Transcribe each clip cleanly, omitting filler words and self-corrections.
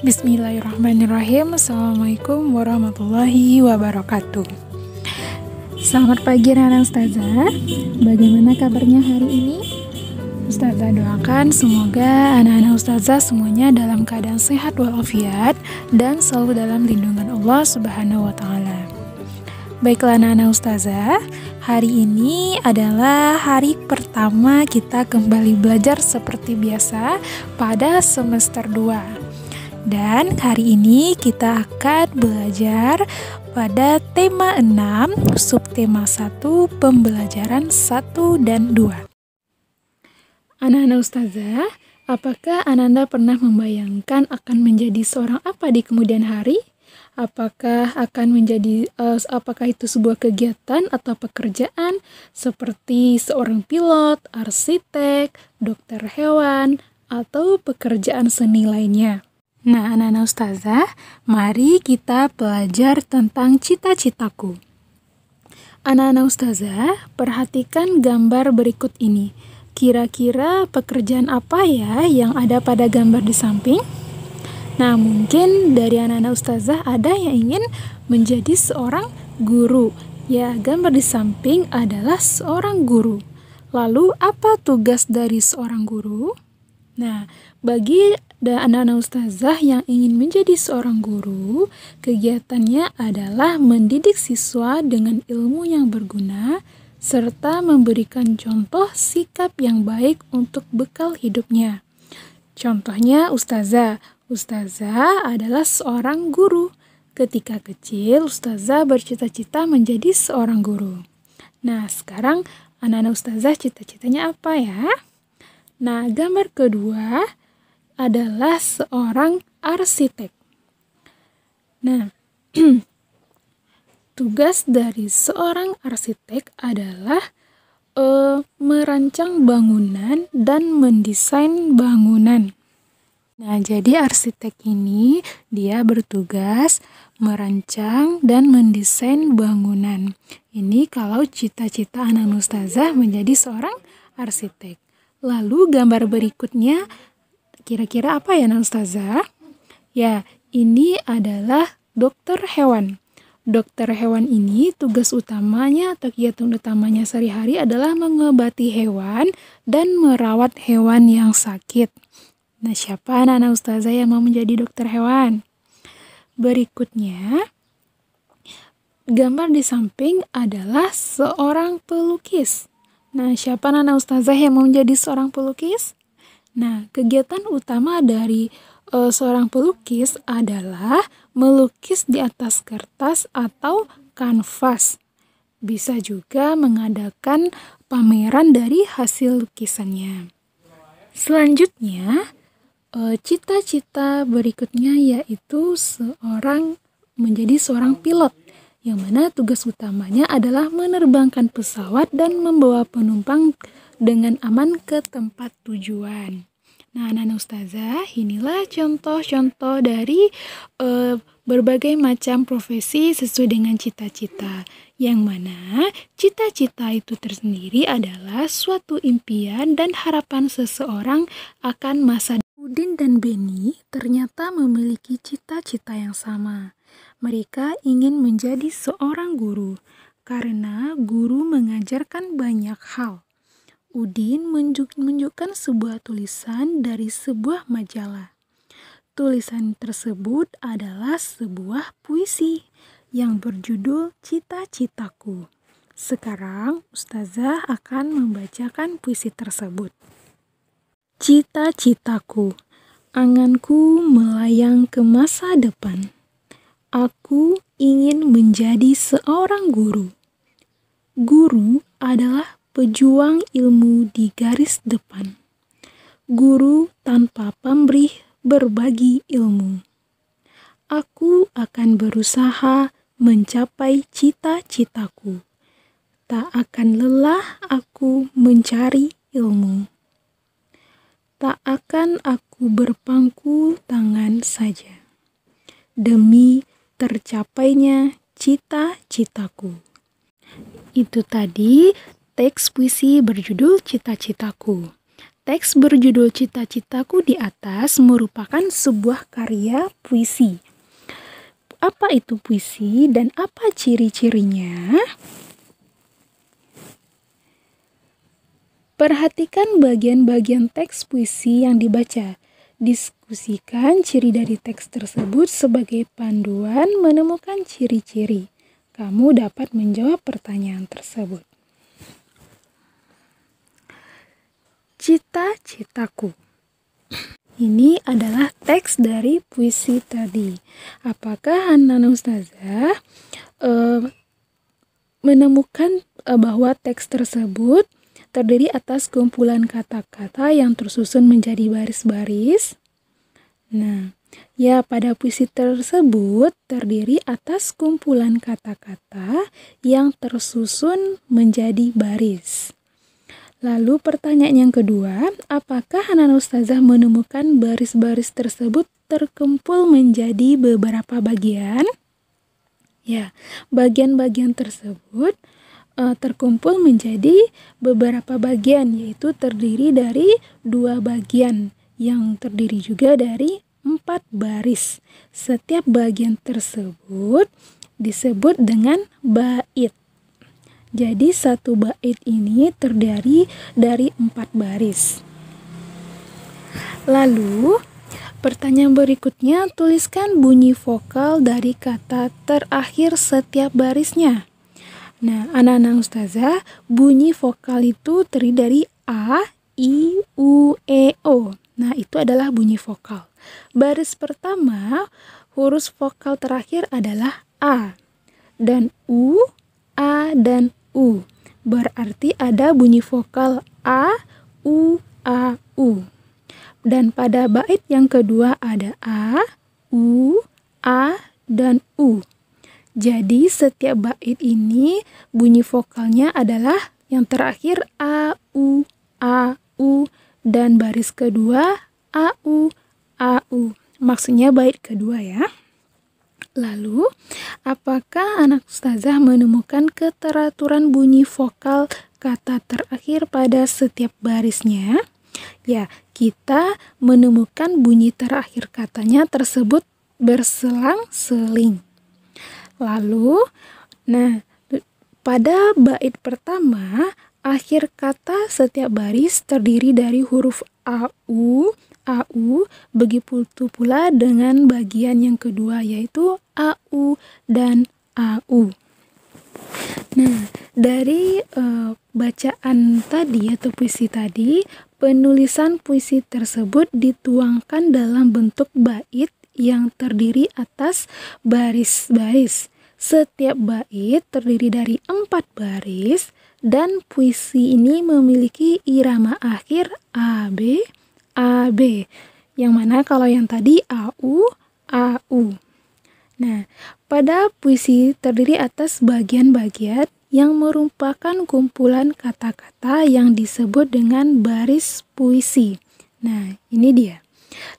Bismillahirrahmanirrahim. Assalamualaikum warahmatullahi wabarakatuh. Selamat pagi anak-anak ustazah. Bagaimana kabarnya hari ini? Ustazah doakan semoga anak-anak ustazah semuanya dalam keadaan sehat walafiat dan selalu dalam lindungan Allah Subhanahu wa taala. Baiklah anak-anak ustazah, hari ini adalah hari pertama kita kembali belajar seperti biasa pada semester 2. Dan hari ini kita akan belajar pada tema 6, subtema 1, pembelajaran 1 dan 2. Anak-anak ustazah, apakah Ananda pernah membayangkan akan menjadi seorang apa di kemudian hari? Apakah itu sebuah kegiatan atau pekerjaan seperti seorang pilot, arsitek, dokter hewan, atau pekerjaan seni lainnya? Nah, anak-anak ustazah, mari kita belajar tentang cita-citaku. Anak-anak ustazah, perhatikan gambar berikut ini. Kira-kira pekerjaan apa ya yang ada pada gambar di samping? Nah, mungkin dari anak-anak ustazah ada yang ingin menjadi seorang guru. Ya, gambar di samping adalah seorang guru. Lalu, apa tugas dari seorang guru? Nah, bagi anak-anak ustazah yang ingin menjadi seorang guru, kegiatannya adalah mendidik siswa dengan ilmu yang berguna, serta memberikan contoh sikap yang baik untuk bekal hidupnya. Contohnya ustazah adalah seorang guru. Ketika kecil, ustazah bercita-cita menjadi seorang guru. Nah, sekarang anak-anak ustazah cita-citanya apa ya? Nah, gambar kedua adalah seorang arsitek. Nah, tugas dari seorang arsitek adalah merancang bangunan dan mendesain bangunan. Nah, jadi arsitek ini dia bertugas merancang dan mendesain bangunan. Ini kalau cita-cita anak ustazah menjadi seorang arsitek. Lalu gambar berikutnya kira-kira apa ya anak ustazah? Ya, ini adalah dokter hewan. Dokter hewan ini tugas utamanya atau kegiatan utamanya sehari-hari adalah mengobati hewan dan merawat hewan yang sakit. Nah, siapa anak ustazah yang mau menjadi dokter hewan? Berikutnya, gambar di samping adalah seorang pelukis. Nah, siapa anak ustazah yang mau menjadi seorang pelukis? Nah, kegiatan utama dari seorang pelukis adalah melukis di atas kertas atau kanvas. Bisa juga mengadakan pameran dari hasil lukisannya. Selanjutnya, cita-cita berikutnya yaitu menjadi seorang pilot, yang mana tugas utamanya adalah menerbangkan pesawat dan membawa penumpang dengan aman ke tempat tujuan. Nah, anak-anak ustazah, inilah contoh-contoh dari berbagai macam profesi sesuai dengan cita-cita. Yang mana cita-cita itu tersendiri adalah suatu impian dan harapan seseorang akan masa depan. Udin dan Beni ternyata memiliki cita-cita yang sama. Mereka ingin menjadi seorang guru karena guru mengajarkan banyak hal. Udin menunjukkan sebuah tulisan dari sebuah majalah. Tulisan tersebut adalah sebuah puisi yang berjudul Cita-Citaku. Sekarang ustazah akan membacakan puisi tersebut. Cita-citaku, anganku melayang ke masa depan. Aku ingin menjadi seorang guru. Guru adalah pejuang ilmu di garis depan. Guru tanpa pamrih berbagi ilmu. Aku akan berusaha mencapai cita-citaku. Tak akan lelah aku mencari ilmu. Tak akan aku berpangku tangan saja demi tercapainya cita-citaku. Itu tadi teks puisi berjudul Cita-Citaku. Teks berjudul Cita-Citaku di Atas merupakan sebuah karya puisi. Apa itu puisi dan apa ciri-cirinya? Perhatikan bagian-bagian teks puisi yang dibaca. Diskusikan ciri dari teks tersebut sebagai panduan menemukan ciri-ciri. Kamu dapat menjawab pertanyaan tersebut. Cita-citaku. Ini adalah teks dari puisi tadi. Apakah Hanana Ustazah menemukan bahwa teks tersebut terdiri atas kumpulan kata-kata yang tersusun menjadi baris-baris? Nah, ya, pada puisi tersebut terdiri atas kumpulan kata-kata yang tersusun menjadi baris. Lalu pertanyaan yang kedua, apakah Hanana Ustazah menemukan baris-baris tersebut terkumpul menjadi beberapa bagian? Ya, bagian-bagian tersebut terkumpul menjadi beberapa bagian, yaitu terdiri dari 2 bagian yang terdiri juga dari 4 baris. Setiap bagian tersebut disebut dengan bait. Jadi satu bait ini terdiri dari 4 baris. Lalu, pertanyaan berikutnya, tuliskan bunyi vokal dari kata terakhir setiap barisnya. Nah, anak-anak Ustazah, bunyi vokal itu terdiri dari A, I, U, E, O. Nah, itu adalah bunyi vokal. Baris pertama, huruf vokal terakhir adalah A dan U, A, dan U. Berarti ada bunyi vokal A, U, A, U. Dan pada bait yang kedua ada A, U, A, dan U. Jadi setiap bait ini bunyi vokalnya adalah yang terakhir A, U, dan baris kedua A, U, Maksudnya bait kedua ya. Lalu, apakah anak Ustazah menemukan keteraturan bunyi vokal kata terakhir pada setiap barisnya? Ya, kita menemukan bunyi terakhir katanya tersebut berselang-seling. Lalu, pada bait pertama, akhir kata setiap baris terdiri dari huruf AU, begitu pula dengan bagian yang kedua yaitu AU dan AU. Nah, dari bacaan tadi atau puisi tadi, penulisan puisi tersebut dituangkan dalam bentuk bait yang terdiri atas baris-baris. Setiap bait terdiri dari 4 baris dan puisi ini memiliki irama akhir AB, yang mana kalau yang tadi AU. Nah, pada puisi terdiri atas bagian-bagian yang merupakan kumpulan kata-kata yang disebut dengan baris puisi. Nah, ini dia.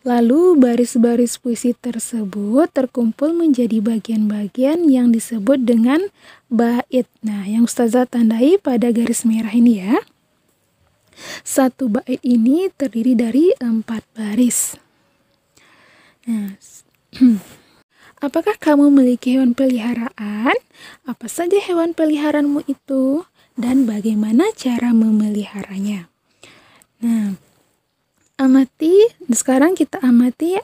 Lalu baris-baris puisi tersebut terkumpul menjadi bagian-bagian yang disebut dengan bait. Nah, yang Ustazah tandai pada garis merah ini ya. Satu bait ini terdiri dari 4 baris. Nah, apakah kamu memiliki hewan peliharaan? Apa saja hewan peliharaanmu itu? Dan bagaimana cara memeliharanya? Nah, sekarang kita amati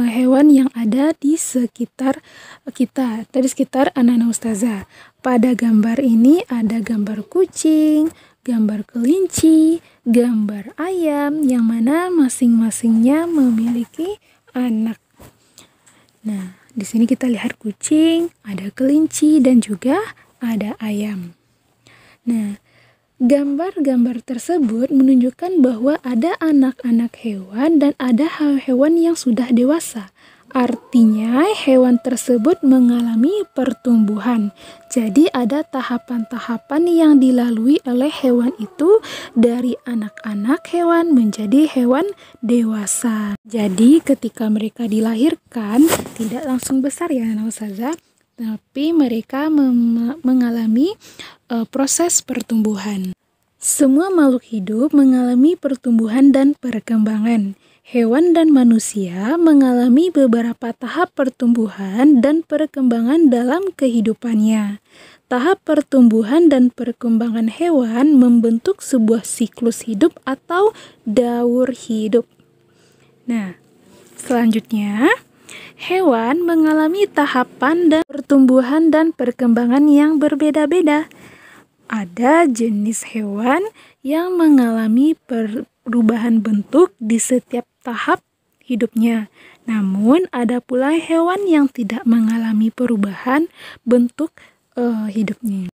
hewan yang ada di sekitar kita, di sekitar anak-anak Ustazah. Pada gambar ini ada gambar kucing, gambar kelinci, gambar ayam, yang mana masing-masingnya memiliki anak. Nah, di sini kita lihat kucing, ada kelinci, dan juga ada ayam. Nah, gambar-gambar tersebut menunjukkan bahwa ada anak-anak hewan dan ada hewan yang sudah dewasa. Artinya hewan tersebut mengalami pertumbuhan. Jadi ada tahapan-tahapan yang dilalui oleh hewan itu dari anak-anak hewan menjadi hewan dewasa. Jadi ketika mereka dilahirkan tidak langsung besar ya anak Ustazah, tapi mereka mengalami proses pertumbuhan. Semua makhluk hidup mengalami pertumbuhan dan perkembangan. Hewan dan manusia mengalami beberapa tahap pertumbuhan dan perkembangan dalam kehidupannya. Tahap pertumbuhan dan perkembangan hewan membentuk sebuah siklus hidup atau daur hidup. Nah, selanjutnya, hewan mengalami tahapan dan pertumbuhan dan perkembangan yang berbeda-beda. Ada jenis hewan yang mengalami perubahan bentuk di setiap tahap hidupnya. Namun, ada pula hewan yang tidak mengalami perubahan bentuk hidupnya.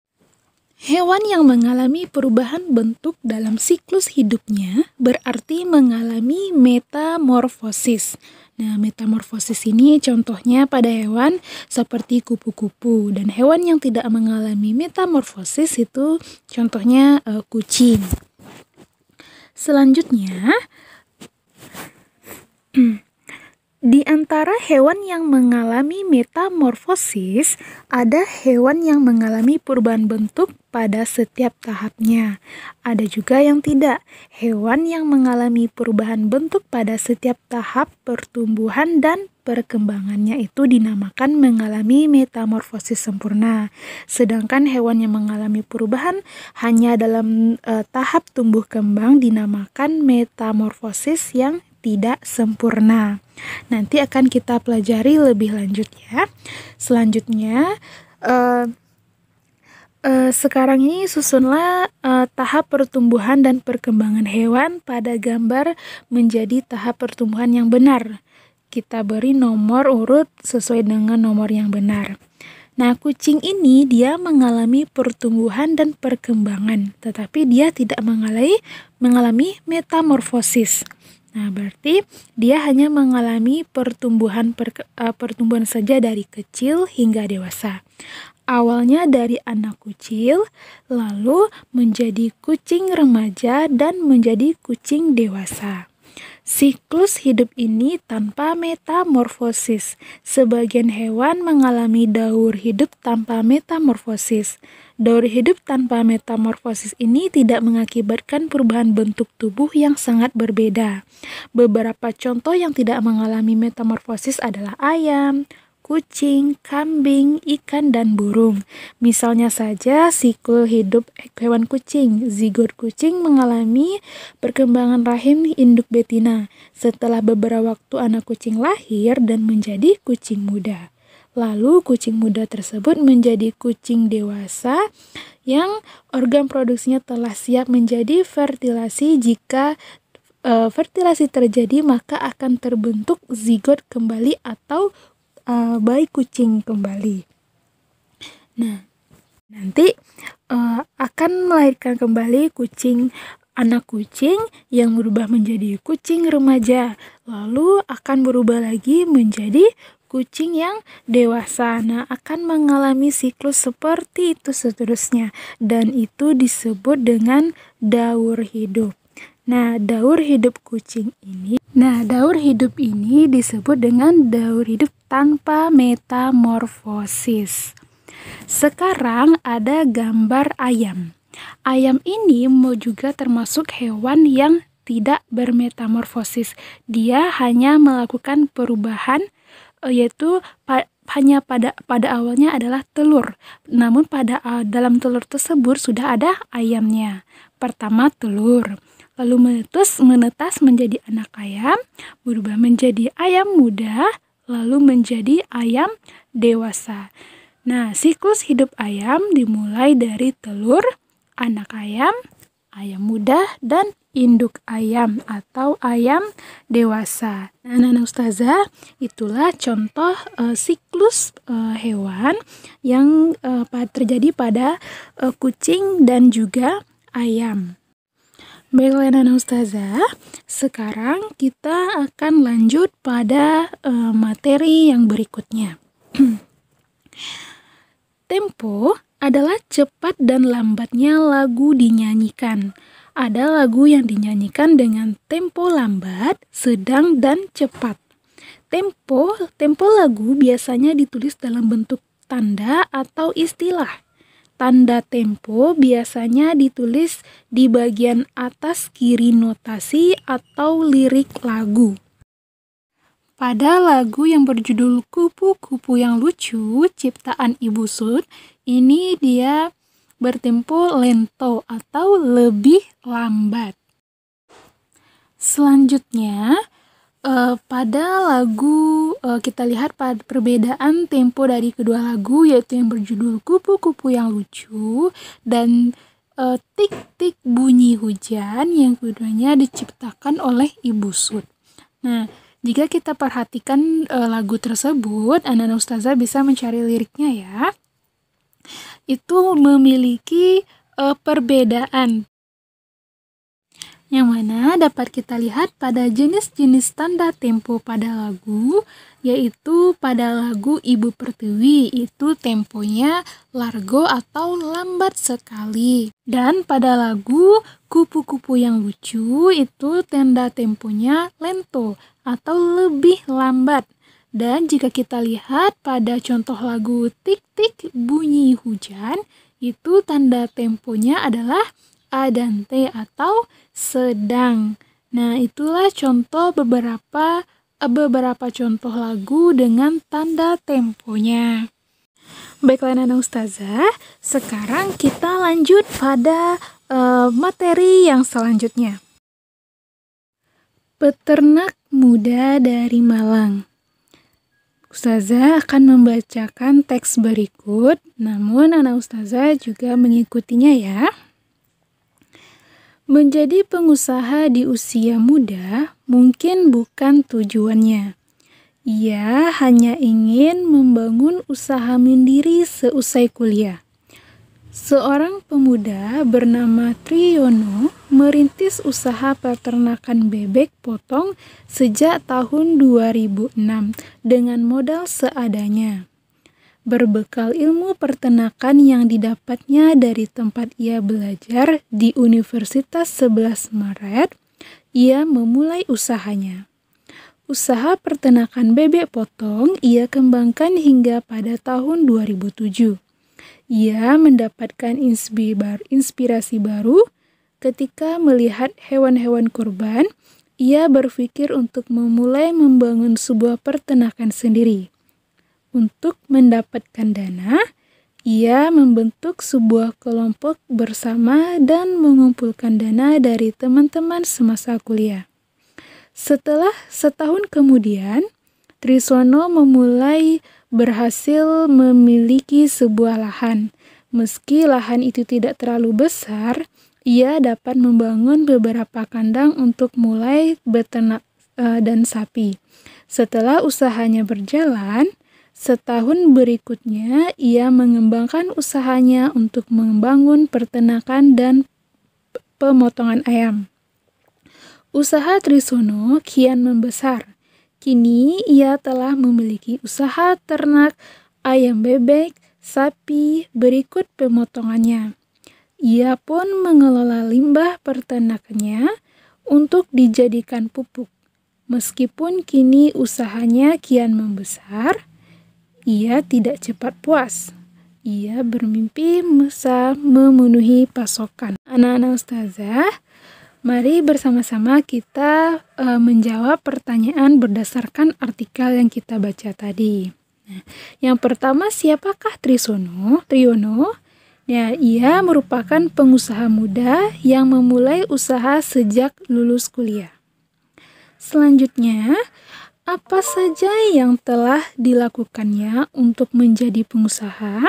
Hewan yang mengalami perubahan bentuk dalam siklus hidupnya berarti mengalami metamorfosis. Nah, metamorfosis ini contohnya pada hewan seperti kupu-kupu, dan hewan yang tidak mengalami metamorfosis itu contohnya kucing. Selanjutnya, di antara hewan yang mengalami metamorfosis, ada hewan yang mengalami perubahan bentuk pada setiap tahapnya. Ada juga yang tidak. Hewan yang mengalami perubahan bentuk pada setiap tahap pertumbuhan dan perkembangannya itu dinamakan mengalami metamorfosis sempurna. Sedangkan hewan yang mengalami perubahan hanya dalam tahap tumbuh kembang dinamakan metamorfosis yang tidak sempurna. Nanti akan kita pelajari lebih lanjut ya. Selanjutnya, sekarang ini susunlah tahap pertumbuhan dan perkembangan hewan pada gambar menjadi tahap pertumbuhan yang benar. Kita beri nomor urut sesuai dengan nomor yang benar. Nah, kucing ini dia mengalami pertumbuhan dan perkembangan, tetapi dia tidak mengalami metamorfosis. Nah, berarti dia hanya mengalami pertumbuhan saja dari kecil hingga dewasa. Awalnya dari anak kucing, lalu menjadi kucing remaja dan menjadi kucing dewasa. Siklus hidup ini tanpa metamorfosis. Sebagian hewan mengalami daur hidup tanpa metamorfosis. Daur hidup tanpa metamorfosis ini tidak mengakibatkan perubahan bentuk tubuh yang sangat berbeda. Beberapa contoh yang tidak mengalami metamorfosis adalah ayam, kucing, kambing, ikan, dan burung. Misalnya saja siklus hidup hewan kucing. Zigot kucing mengalami perkembangan rahim induk betina. Setelah beberapa waktu anak kucing lahir dan menjadi kucing muda. Lalu kucing muda tersebut menjadi kucing dewasa yang organ produksinya telah siap menjadi fertilasi. Jika fertilasi terjadi, maka akan terbentuk zigot kembali atau bayi kucing kembali. Nah, nanti akan melahirkan kembali anak kucing yang berubah menjadi kucing remaja, lalu akan berubah lagi menjadi kucing yang dewasa. Nah, akan mengalami siklus seperti itu seterusnya, dan itu disebut dengan daur hidup. Nah, daur hidup ini disebut dengan daur hidup tanpa metamorfosis. Sekarang ada gambar ayam. Ayam ini juga termasuk hewan yang tidak bermetamorfosis. Dia hanya melakukan perubahan, yaitu hanya pada awalnya adalah telur. Namun dalam telur tersebut sudah ada ayamnya. Pertama telur, lalu menetas menjadi anak ayam, berubah menjadi ayam muda, lalu menjadi ayam dewasa. Nah, siklus hidup ayam dimulai dari telur, anak ayam, ayam muda, dan induk ayam atau ayam dewasa. Nah, Nana Ustazah, itulah contoh siklus hewan yang terjadi pada kucing dan juga ayam. Baiklah Nana Ustazah, sekarang kita akan lanjut pada materi yang berikutnya. Tempo adalah cepat dan lambatnya lagu dinyanyikan. Ada lagu yang dinyanyikan dengan tempo lambat, sedang, dan cepat. Tempo lagu biasanya ditulis dalam bentuk tanda atau istilah. tanda tempo biasanya ditulis di bagian atas kiri notasi atau lirik lagu. Pada lagu yang berjudul Kupu-Kupu yang Lucu, ciptaan Ibu Sud, ini dia bertempo lento atau lebih lambat. Selanjutnya, pada lagu kita lihat pada perbedaan tempo dari kedua lagu, yaitu yang berjudul Kupu-Kupu yang Lucu dan Tik-Tik Bunyi Hujan, yang keduanya diciptakan oleh Ibu Sud. Nah, jika kita perhatikan lagu tersebut, anak-anak ustazah bisa mencari liriknya ya. Itu memiliki perbedaan yang mana dapat kita lihat pada jenis-jenis tanda tempo pada lagu, yaitu pada lagu Ibu Pertiwi itu temponya largo atau lambat sekali. Dan pada lagu Kupu-Kupu yang Lucu itu tanda temponya lento atau lebih lambat. Dan jika kita lihat pada contoh lagu Tik-Tik Bunyi Hujan, itu tanda temponya adalah Adante atau sedang. Nah, itulah contoh beberapa contoh lagu dengan tanda temponya. Baiklah anak ustazah, sekarang kita lanjut pada materi yang selanjutnya. Peternak Muda dari Malang. Ustazah akan membacakan teks berikut, namun anak ustazah juga mengikutinya ya. Menjadi pengusaha di usia muda mungkin bukan tujuannya. Ia hanya ingin membangun usaha mandiri seusai kuliah. Seorang pemuda bernama Triyono merintis usaha peternakan bebek potong sejak tahun 2006 dengan modal seadanya. Berbekal ilmu peternakan yang didapatnya dari tempat ia belajar di Universitas 11 Maret, ia memulai usahanya. Usaha peternakan bebek potong ia kembangkan hingga pada tahun 2007. Ia mendapatkan inspirasi baru ketika melihat hewan-hewan kurban. Ia berpikir untuk memulai membangun sebuah peternakan sendiri. Untuk mendapatkan dana, ia membentuk sebuah kelompok bersama dan mengumpulkan dana dari teman-teman semasa kuliah. Setelah setahun kemudian, Trisono memulai berhasil memiliki sebuah lahan. Meski lahan itu tidak terlalu besar, ia dapat membangun beberapa kandang untuk mulai beternak dan sapi. Setelah usahanya berjalan, setahun berikutnya, ia mengembangkan usahanya untuk membangun peternakan dan pemotongan ayam. Usaha Trisono kian membesar. Kini ia telah memiliki usaha ternak ayam bebek, sapi, berikut pemotongannya. Ia pun mengelola limbah peternakannya untuk dijadikan pupuk. Meskipun kini usahanya kian membesar, ia tidak cepat puas. Ia bermimpi bisa memenuhi pasokan. Anak-anak ustazah, mari bersama-sama kita menjawab pertanyaan berdasarkan artikel yang kita baca tadi. Nah, yang pertama, siapakah Triyono? Ya, ia merupakan pengusaha muda yang memulai usaha sejak lulus kuliah. Selanjutnya, apa saja yang telah dilakukannya untuk menjadi pengusaha?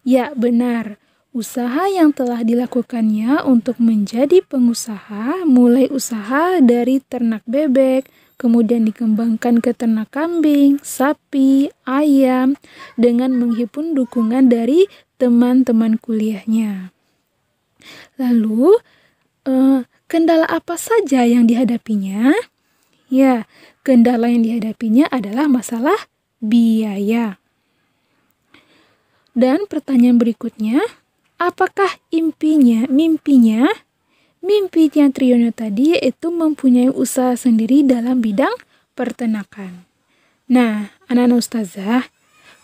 Ya, benar. Usaha yang telah dilakukannya untuk menjadi pengusaha mulai usaha dari ternak bebek, kemudian dikembangkan ke ternak kambing, sapi, ayam, dengan menghimpun dukungan dari teman-teman kuliahnya. Lalu, kendala apa saja yang dihadapinya? Ya, kendala yang dihadapinya adalah masalah biaya. Dan pertanyaan berikutnya, apakah mimpinya Triyono tadi yaitu mempunyai usaha sendiri dalam bidang peternakan. Nah, anak-anak ustazah,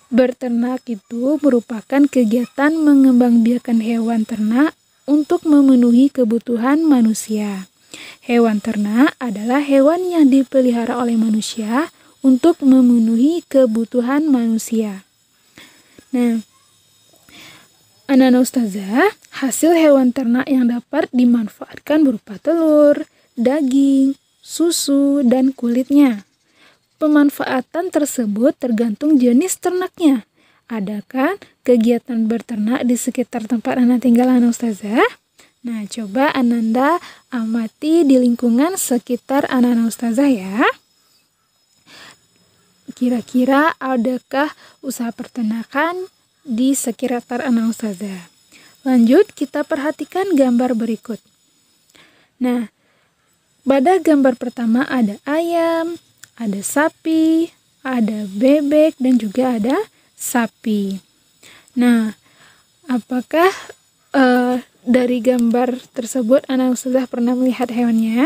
Berternak itu merupakan kegiatan mengembangbiakan hewan ternak untuk memenuhi kebutuhan manusia. Hewan ternak adalah hewan yang dipelihara oleh manusia untuk memenuhi kebutuhan manusia. Nah, anak-anak ustazah, hasil hewan ternak yang dapat dimanfaatkan berupa telur, daging, susu, dan kulitnya. Pemanfaatan tersebut tergantung jenis ternaknya. Adakah kegiatan berternak di sekitar tempat anak tinggal anak ustazah? Nah, coba Ananda amati di lingkungan sekitar anak-anak ustazah ya. Kira-kira adakah usaha peternakan di sekitar anak ustazah? Lanjut, kita perhatikan gambar berikut. Nah, pada gambar pertama ada ayam, ada sapi, ada bebek, dan juga ada sapi. Nah, apakah dari gambar tersebut anak ustazah pernah melihat hewannya?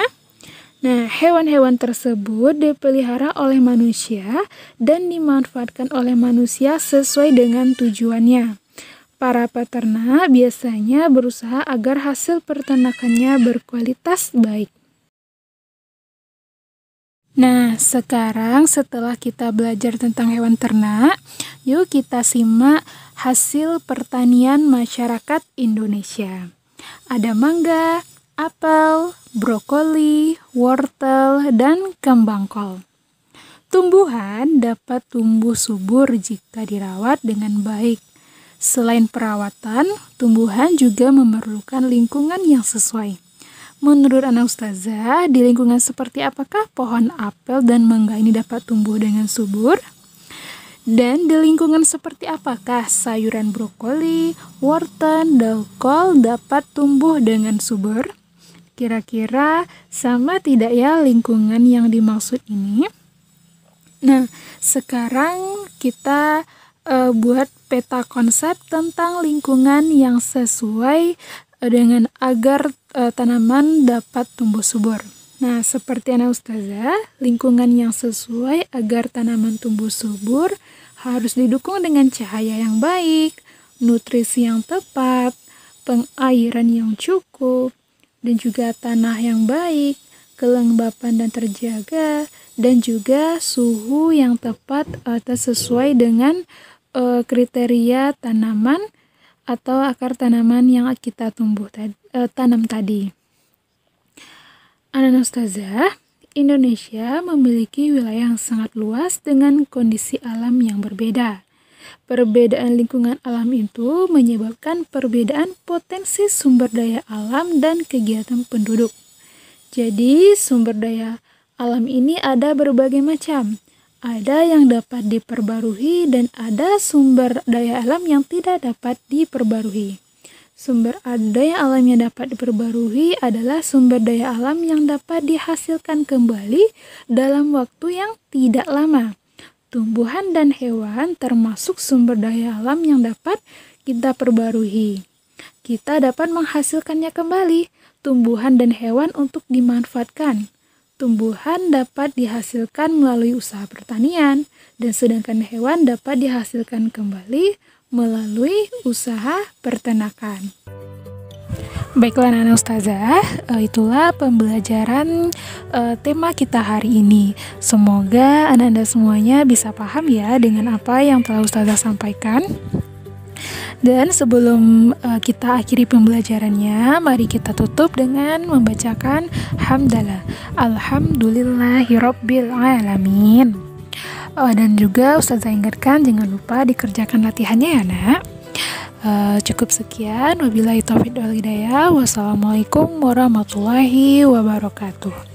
Nah, hewan-hewan tersebut dipelihara oleh manusia dan dimanfaatkan oleh manusia sesuai dengan tujuannya. Para peternak biasanya berusaha agar hasil peternakannya berkualitas baik. Nah, sekarang setelah kita belajar tentang hewan ternak, yuk kita simak hasil pertanian masyarakat Indonesia. Ada mangga, apel, brokoli, wortel, dan kembang kol. Tumbuhan dapat tumbuh subur jika dirawat dengan baik. Selain perawatan, tumbuhan juga memerlukan lingkungan yang sesuai. Menurut anak ustazah, di lingkungan seperti apakah pohon apel dan mangga ini dapat tumbuh dengan subur? Dan di lingkungan seperti apakah sayuran brokoli, wortel, dan kol dapat tumbuh dengan subur? Kira-kira sama tidak ya lingkungan yang dimaksud ini? Nah, sekarang kita buat peta konsep tentang lingkungan yang sesuai dengan agar tanaman dapat tumbuh subur. Nah, seperti anak ustazah, lingkungan yang sesuai agar tanaman tumbuh subur harus didukung dengan cahaya yang baik, nutrisi yang tepat, pengairan yang cukup, dan juga tanah yang baik, kelembapan dan terjaga, dan juga suhu yang tepat atau sesuai dengan kriteria tanaman atau akar tanaman yang kita tanam tadi. Anak ustazah, Indonesia memiliki wilayah yang sangat luas dengan kondisi alam yang berbeda. Perbedaan lingkungan alam itu menyebabkan perbedaan potensi sumber daya alam dan kegiatan penduduk. Jadi, sumber daya alam ini ada berbagai macam. Ada yang dapat diperbarui dan ada sumber daya alam yang tidak dapat diperbarui. Sumber daya alam yang dapat diperbarui adalah sumber daya alam yang dapat dihasilkan kembali dalam waktu yang tidak lama. Tumbuhan dan hewan termasuk sumber daya alam yang dapat kita perbarui. Kita dapat menghasilkannya kembali, tumbuhan dan hewan untuk dimanfaatkan. Tumbuhan dapat dihasilkan melalui usaha pertanian, dan sedangkan hewan dapat dihasilkan kembali melalui usaha peternakan. Baiklah anak ustazah, itulah pembelajaran tema kita hari ini. Semoga anak-anak semuanya bisa paham ya dengan apa yang telah ustazah sampaikan. Dan sebelum kita akhiri pembelajarannya, mari kita tutup dengan membacakan hamdalah. Alhamdulillahirabbil alamin. Dan juga ustazah ingatkan jangan lupa dikerjakan latihannya ya nak. Cukup sekian, wabillahi taufiq wal hidayah. Wassalamualaikum warahmatullahi wabarakatuh.